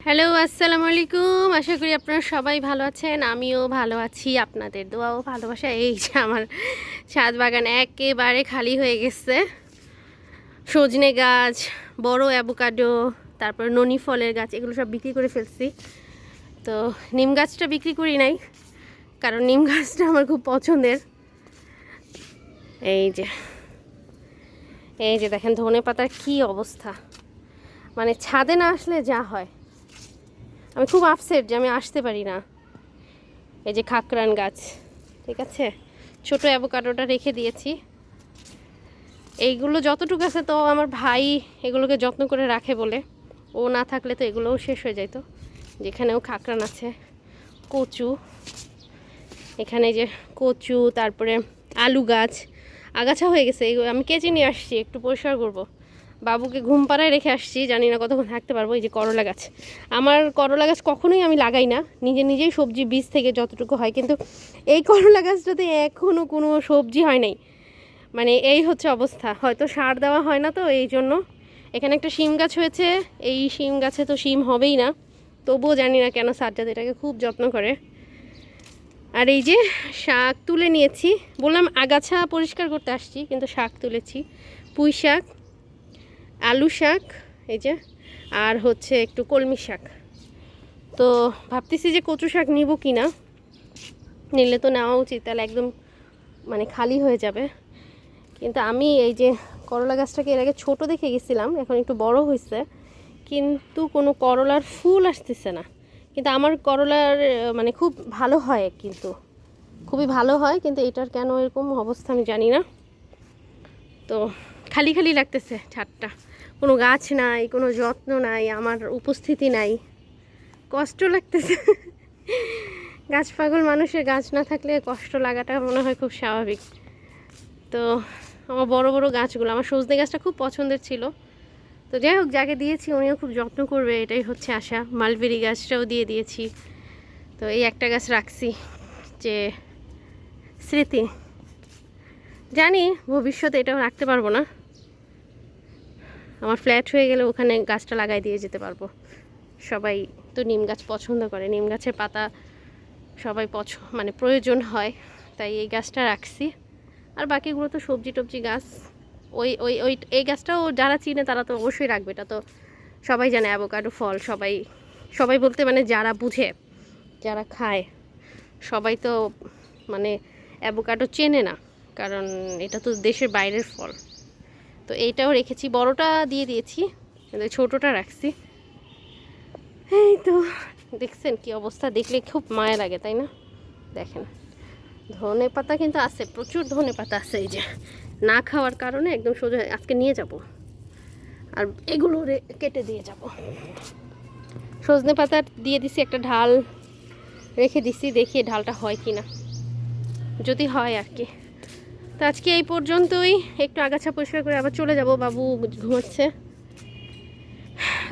Hello, আসসালামু আলাইকুম। আশা করি আপনারা সবাই ভালো আছেন। আমিও ভালো আছি। আপনাদের দোয়া ও ভালোবাসা। এই যে আমার ছাদ বাগান একেবারে খালি হয়ে গেছে। সজনে গাছ, বড় অ্যাভোকাডো, তারপর ননি ফলের গাছ, এগুলো সব বিক্রি করে ফেলছি। তো নিম গাছটা বিক্রি করি নাই, কারণ নিম গাছটা আমার খুব পছন্দের। এই যে এই যে দেখেন ধনে পাতার কী অবস্থা, মানে ছাদে না আসলে যা হয়। আমি খুব আপসেট যে আমি আসতে পারি না। এই যে খাকরান গাছ, ঠিক আছে, ছোট অ্যাভোকাডোটা রেখে দিয়েছি। এইগুলো যতটুকু আছে তো আমার ভাই এগুলোকে যত্ন করে রাখে বলে, ও না থাকলে তো এগুলোও শেষ হয়ে যেত। যেখানেও খাকরান আছে, কচু, এখানে যে কচু, তারপরে আলু গাছ আগাছা হয়ে গেছে। আমি কেচে নিয়ে আসছি, একটু পরিষ্কার করব। বাবুকে ঘুম পাড়ায় রেখে আসছি, জানি না কতক্ষণ থাকতে পারবো। এই যে করলা গাছ, আমার করলা গাছ কখনোই আমি লাগাই না, নিজেই সবজি বীজ থেকে যতটুকু হয়। কিন্তু এই করলা গাছটাতে এখনও কোনো সবজি হয় নাই, মানে এই হচ্ছে অবস্থা। হয়তো সার দেওয়া হয় না, তো এই জন্য। এখানে একটা শিম গাছ হয়েছে, এই শিম গাছে তো শিম হবেই না, তবুও জানি না কেন সাজ্জাদ এটাকে খুব যত্ন করে। আর এই যে শাক তুলে নিয়েছি, বললাম আগাছা পরিষ্কার করতে আসছি, কিন্তু শাক তুলেছি। পুঁই শাক, আলু শাক, এই যে, আর হচ্ছে একটু কলমি শাক। তো ভাবতেছি যে কচু শাক নিব কি না, নিলে তো নেওয়া উচিত, তাহলে একদম মানে খালি হয়ে যাবে। কিন্তু আমি এই যে করলা গাছটাকে এর আগে ছোটো দেখে গেছিলাম, এখন একটু বড় হয়েছে, কিন্তু কোনো করলার ফুল আসতেছে না। কিন্তু আমার করলার মানে খুব ভালো হয়, কিন্তু খুবই ভালো হয়, কিন্তু এটার কেন এরকম অবস্থা আমি জানি না। তো খালি খালি লাগতেছে ছাদটা, কোনো গাছ নাই, কোনো যত্ন নাই, আমার উপস্থিতি নাই, কষ্ট লাগতেছে। গাছ পাগল মানুষের গাছ না থাকলে কষ্ট লাগাটা মনে হয় খুব স্বাভাবিক। তো আমার বড় বড় গাছগুলো, আমার সজনে গাছটা খুব পছন্দের ছিল। তো যাই হোক, যাকে দিয়েছি উনিও খুব যত্ন করবে, এটাই হচ্ছে আশা। মালবেরি গাছটাও দিয়ে দিয়েছি। তো এই একটা গাছ রাখছি, যে স্মৃতি। জানি ভবিষ্যতে এটাও রাখতে পারবো না, আমার ফ্ল্যাট হয়ে গেলে ওখানে গাছটা লাগাই দিয়ে যেতে পারবো। সবাই তো নিম গাছ পছন্দ করে, নিম গাছের পাতা সবাই মানে প্রয়োজন হয়, তাই এই গাছটা রাখছি। আর বাকিগুলো তো সবজি টবজি গাছ। ওই ওই ওই এই গাছটাও যারা চিনে তারা তো অবশ্যই রাখবে, এটা তো সবাই জানে। অ্যাভোকাডো ফল সবাই, সবাই বলতে মানে যারা বুঝে, যারা খায়, সবাই তো মানে অ্যাভোকাডো চেনে না, কারণ এটা তো দেশের বাইরের ফল। তো এইটাও রেখেছি, বড়টা দিয়ে দিয়েছি, ছোটোটা রাখছি। এই তো দেখছেন কি অবস্থা, দেখলে খুব মায়া লাগে, তাই না? দেখেন ধনে পাতা কিন্তু আছে, প্রচুর ধনে পাতা আছে। এই যে না খাওয়ার কারণে একদম সোজা আজকে নিয়ে যাব, আর এগুলো কেটে দিয়ে যাব। সজনে পাতা দিয়ে দিছি, একটা ঢাল রেখে দিছি, দেখি ঢালটা হয় কি না, যদি হয় আর কি। তো আজকে এই পর্যন্তই, একটু আগাছা পরিষ্কার করে আবার চলে যাব, বাবু ঘুমাচ্ছে।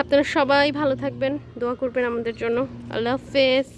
আপনারা সবাই ভালো থাকবেন, দোয়া করবেন আমাদের জন্য। আল্লাহ হাফেজ।